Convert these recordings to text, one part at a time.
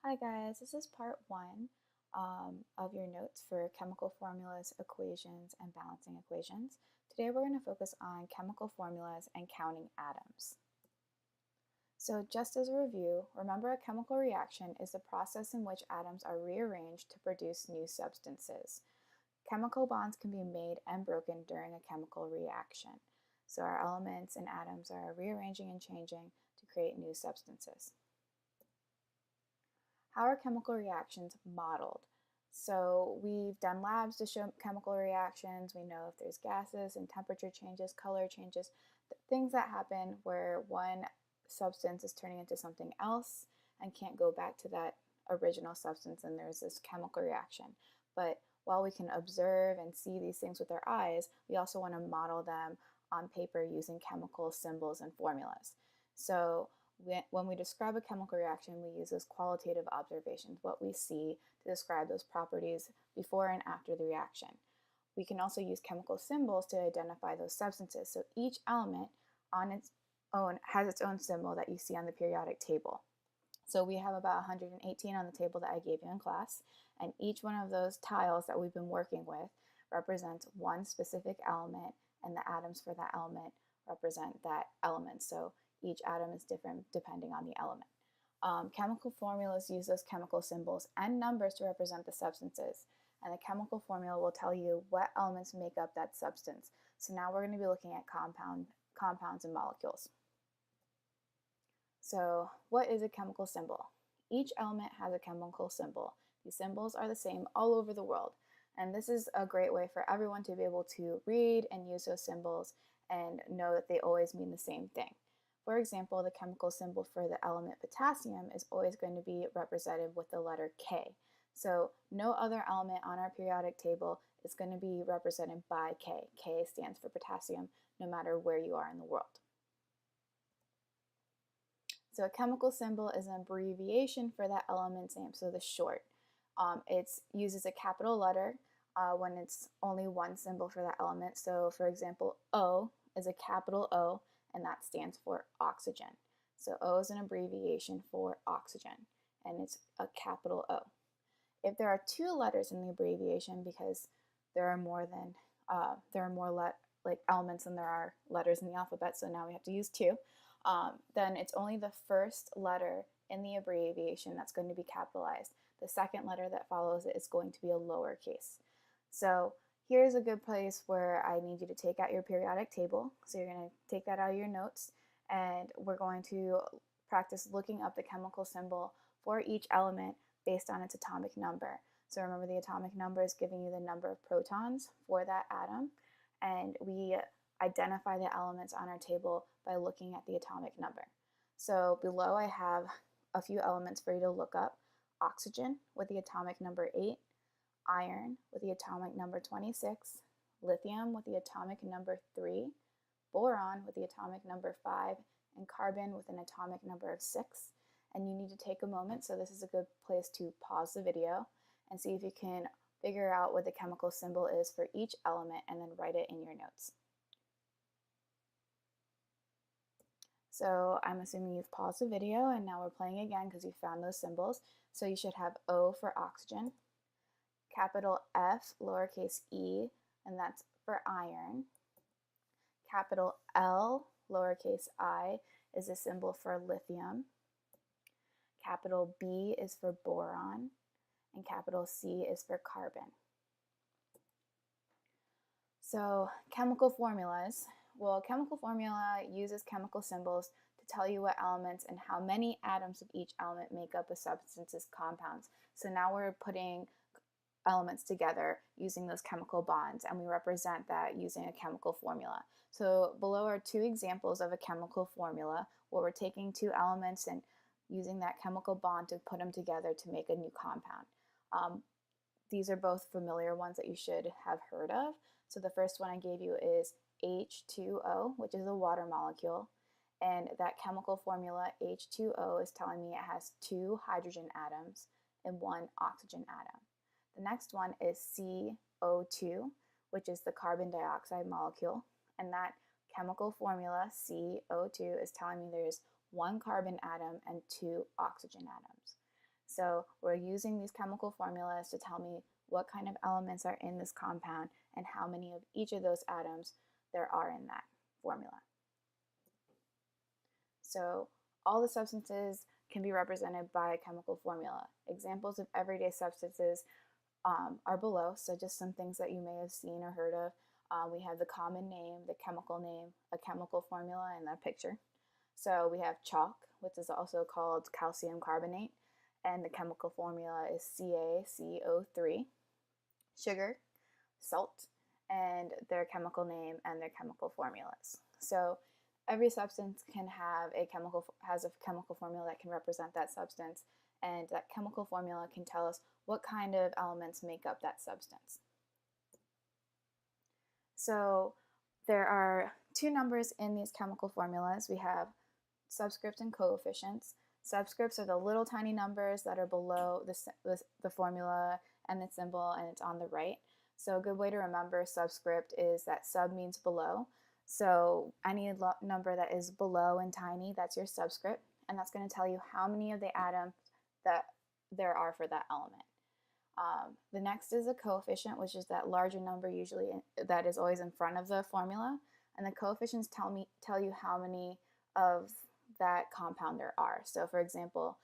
Hi guys, this is part one of your notes for chemical formulas, equations, and balancing equations. Today we're going to focus on chemical formulas and counting atoms. So just as a review, remember a chemical reaction is the process in which atoms are rearranged to produce new substances. Chemical bonds can be made and broken during a chemical reaction. So our elements and atoms are rearranging and changing to create new substances. How are chemical reactions modeled? So we've done labs to show chemical reactions. We know if there's gases and temperature changes, color changes, things that happen where one substance is turning into something else and can't go back to that original substance, and there's this chemical reaction. But while we can observe and see these things with our eyes, we also want to model them on paper using chemical symbols and formulas. So when we describe a chemical reaction, we use those qualitative observations, what we see to describe those properties before and after the reaction. We can also use chemical symbols to identify those substances. So each element on its own has its own symbol that you see on the periodic table. So we have about 118 on the table that I gave you in class, and each one of those tiles that we've been working with represents one specific element, and the atoms for that element represent that element. So each atom is different depending on the element. Chemical formulas use those chemical symbols and numbers to represent the substances, and the chemical formula will tell you what elements make up that substance. So now we're going to be looking at compounds and molecules. So what is a chemical symbol? Each element has a chemical symbol. These symbols are the same all over the world, and this is a great way for everyone to be able to read and use those symbols and know that they always mean the same thing. For example, the chemical symbol for the element potassium is always going to be represented with the letter K. So no other element on our periodic table is going to be represented by K. K stands for potassium no matter where you are in the world. So a chemical symbol is an abbreviation for that element's name, so the short. It uses a capital letter when it's only one symbol for that element. So for example, O is a capital O, and that stands for oxygen. So O is an abbreviation for oxygen, and it's a capital O. If there are two letters in the abbreviation, because there are more elements than there are letters in the alphabet, so now we have to use two, then it's only the first letter in the abbreviation that's going to be capitalized. The second letter that follows it is going to be a lowercase. So here's a good place where I need you to take out your periodic table. So you're going to take that out of your notes, and we're going to practice looking up the chemical symbol for each element based on its atomic number. So remember, the atomic number is giving you the number of protons for that atom, and we identify the elements on our table by looking at the atomic number. So below I have a few elements for you to look up: oxygen with the atomic number 8, iron with the atomic number 26, lithium with the atomic number 3, boron with the atomic number 5, and carbon with an atomic number of 6. And you need to take a moment, so this is a good place to pause the video and see if you can figure out what the chemical symbol is for each element and then write it in your notes. So I'm assuming you've paused the video and now we're playing again because you found those symbols. So you should have O for oxygen, capital F, lowercase e, and that's for iron. Capital L, lowercase I, is a symbol for lithium. Capital B is for boron, and capital C is for carbon. So chemical formulas. Well, chemical formula uses chemical symbols to tell you what elements and how many atoms of each element make up a substance's compounds. So now we're putting elements together using those chemical bonds, and we represent that using a chemical formula. So below are two examples of a chemical formula where we're taking two elements and using that chemical bond to put them together to make a new compound. These are both familiar ones that you should have heard of. So the first one I gave you is H2O, which is a water molecule, and that chemical formula H2O is telling me it has 2 hydrogen atoms and 1 oxygen atom. The next one is CO2, which is the carbon dioxide molecule, and that chemical formula CO2 is telling me there's 1 carbon atom and 2 oxygen atoms. So we're using these chemical formulas to tell me what kind of elements are in this compound and how many of each of those atoms there are in that formula. So all the substances can be represented by a chemical formula. Examples of everyday substances are below, so just some things that you may have seen or heard of. We have the common name, the chemical name, a chemical formula, and a picture. So we have chalk, which is also called calcium carbonate, and the chemical formula is CaCO3. Sugar, salt, and their chemical name and their chemical formulas. So every substance has a chemical formula that can represent that substance, and that chemical formula can tell us what kind of elements make up that substance. So there are two numbers in these chemical formulas. We have subscripts and coefficients. Subscripts are the little tiny numbers that are below the formula and the symbol, and it's on the right. So a good way to remember subscript is that sub means below. So any number that is below and tiny, that's your subscript, and that's going to tell you how many of the atoms that there are for that element. The next is a coefficient, which is that larger number usually that is always in front of the formula, and the coefficients tell you how many of that compound there are. So for example,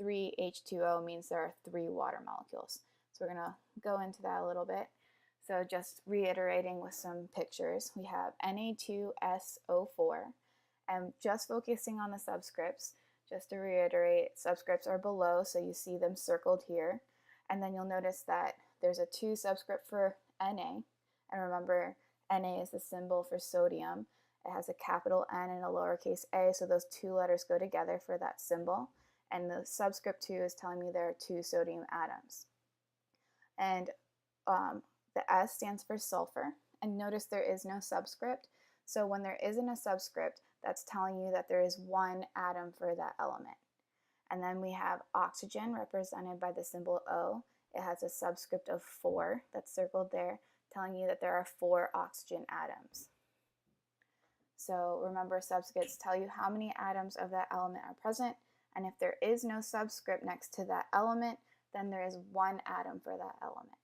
3H2O means there are 3 water molecules. So we're going to go into that a little bit. So just reiterating with some pictures, we have Na2SO4, and just focusing on the subscripts, just to reiterate, subscripts are below, so you see them circled here. And then you'll notice that there's a 2 subscript for Na, and remember, Na is the symbol for sodium. It has a capital N and a lowercase a, so those 2 letters go together for that symbol. And the subscript 2 is telling me there are 2 sodium atoms. And the S stands for sulfur. And notice there is no subscript. So when there isn't a subscript, that's telling you that there is 1 atom for that element. And then we have oxygen, represented by the symbol O. It has a subscript of 4 that's circled there, telling you that there are 4 oxygen atoms. So remember, subscripts tell you how many atoms of that element are present, and if there is no subscript next to that element, then there is 1 atom for that element.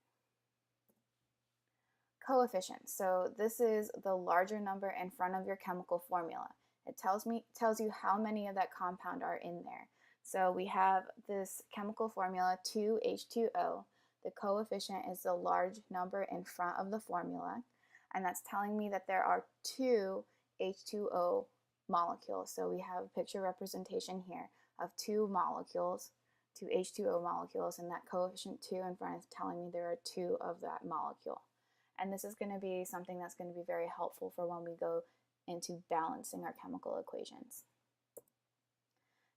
Coefficient. So this is the larger number in front of your chemical formula. It tells you how many of that compound are in there. So we have this chemical formula 2H2O. The coefficient is the large number in front of the formula, and that's telling me that there are 2 H2O molecules. So we have a picture representation here of 2 molecules, 2 H2O molecules, and that coefficient 2 in front is telling me there are 2 of that molecule. And this is going to be something that's going to be very helpful for when we go into balancing our chemical equations.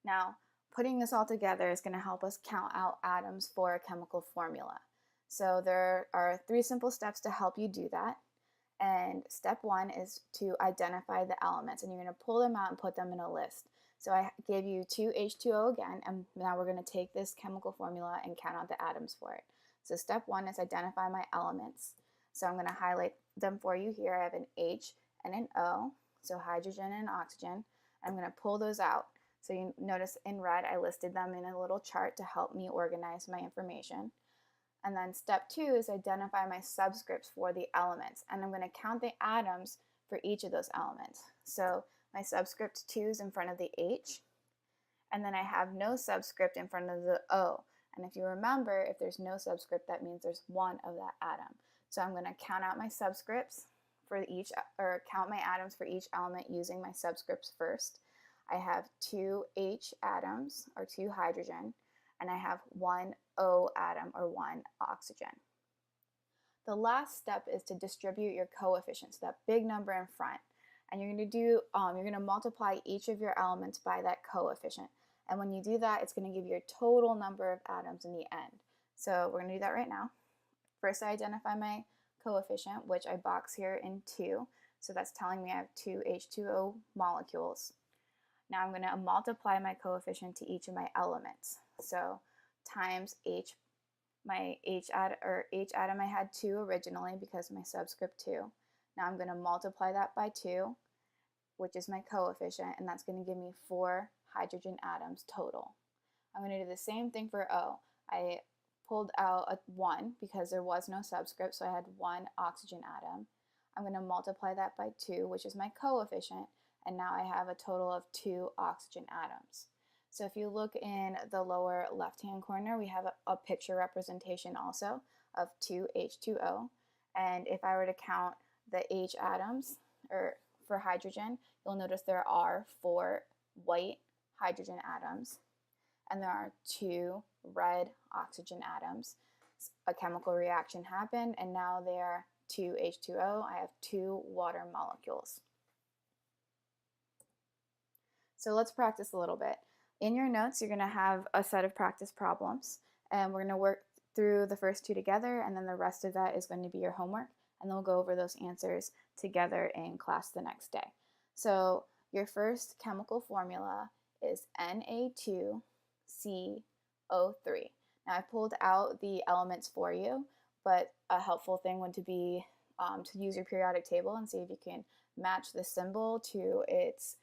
Now, putting this all together is going to help us count out atoms for a chemical formula. So there are 3 simple steps to help you do that. And step 1 is to identify the elements, and you're going to pull them out and put them in a list. So I gave you 2H2O again, and now we're going to take this chemical formula and count out the atoms for it. So step 1 is identify my elements. So I'm going to highlight them for you here. I have an H and an O, so hydrogen and oxygen. I'm going to pull those out. So you notice in red I listed them in a little chart to help me organize my information. And then step 2 is identify my subscripts for the elements, and I'm going to count the atoms for each of those elements. So my subscript 2 is in front of the H, and then I have no subscript in front of the O. And if you remember, if there's no subscript, that means there's 1 of that atom. So I'm going to count out my subscripts for each, or count my atoms for each element using my subscripts first. I have 2 H atoms, or 2 hydrogen, and I have 1 O atom, or 1 oxygen. The last step is to distribute your coefficients, that big number in front. And you're going to multiply each of your elements by that coefficient. And when you do that, it's going to give you your total number of atoms in the end. So we're going to do that right now. First, I identify my coefficient, which I box here in 2. So that's telling me I have 2 H2O molecules. Now I'm going to multiply my coefficient to each of my elements. So times H, my H atom I had 2 originally because of my subscript 2. Now I'm going to multiply that by 2, which is my coefficient, and that's going to give me 4 hydrogen atoms total. I'm going to do the same thing for O. I pulled out a 1 because there was no subscript, so I had 1 oxygen atom. I'm going to multiply that by 2, which is my coefficient, and now I have a total of 2 oxygen atoms. So if you look in the lower left-hand corner, we have a picture representation also of 2H2O. And if I were to count the H atoms, or for hydrogen, you'll notice there are 4 white hydrogen atoms, and there are 2 red oxygen atoms. A chemical reaction happened, and now there are 2H2O. I have 2 water molecules. So let's practice a little bit. In your notes, you're going to have a set of practice problems, and we're going to work through the first 2 together, and then the rest of that is going to be your homework, and then we'll go over those answers together in class the next day. So your first chemical formula is Na2CO3. Now I pulled out the elements for you, but a helpful thing would be to use your periodic table and see if you can match the symbol to its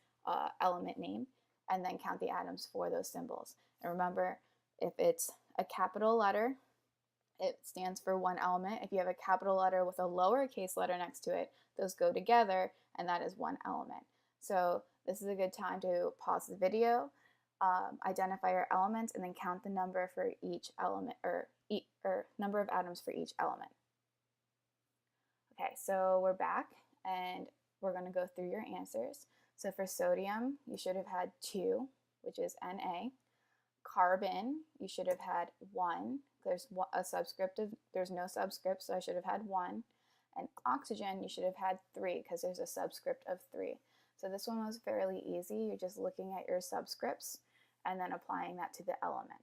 element name, and then count the atoms for those symbols. And remember, if it's a capital letter, it stands for 1 element. If you have a capital letter with a lowercase letter next to it, those go together, and that is 1 element. So this is a good time to pause the video, identify your elements, and then count the number for each element, or number of atoms for each element. Okay, so we're back, and we're going to go through your answers. So for sodium, you should have had 2, which is Na. Carbon, you should have had 1. There's a subscript there's no subscript, so I should have had 1. And oxygen, you should have had 3 because there's a subscript of 3. So this one was fairly easy. You're just looking at your subscripts and then applying that to the element,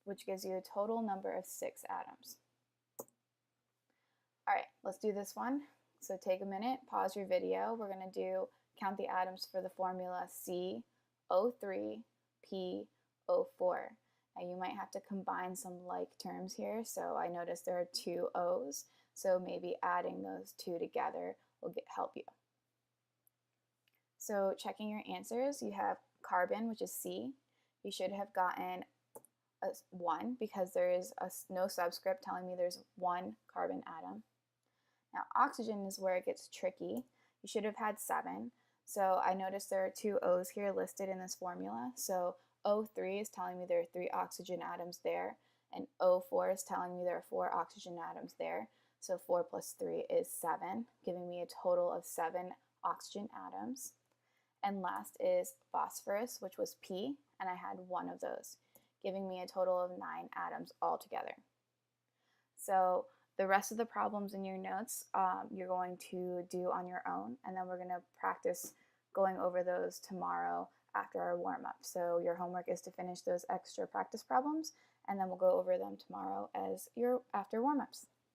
which gives you a total number of 6 atoms. All right, let's do this one. So take a minute, pause your video. We're going to count the atoms for the formula CO3P04. Now you might have to combine some like terms here. So I noticed there are 2 O's, so maybe adding those 2 together will help you. So checking your answers, you have carbon, which is C. You should have gotten a 1 because there is no subscript telling me there's 1 carbon atom. Now oxygen is where it gets tricky. You should have had 7. So I noticed there are 2 O's here listed in this formula. So O3 is telling me there are 3 oxygen atoms there, and O4 is telling me there are 4 oxygen atoms there. So 4 plus 3 is 7, giving me a total of 7 oxygen atoms. And last is phosphorus, which was P, and I had 1 of those, giving me a total of 9 atoms altogether. So the rest of the problems in your notes you're going to do on your own, and then we're going to practice going over those tomorrow after our warm-up. So your homework is to finish those extra practice problems, and then we'll go over them tomorrow as your after warm-ups.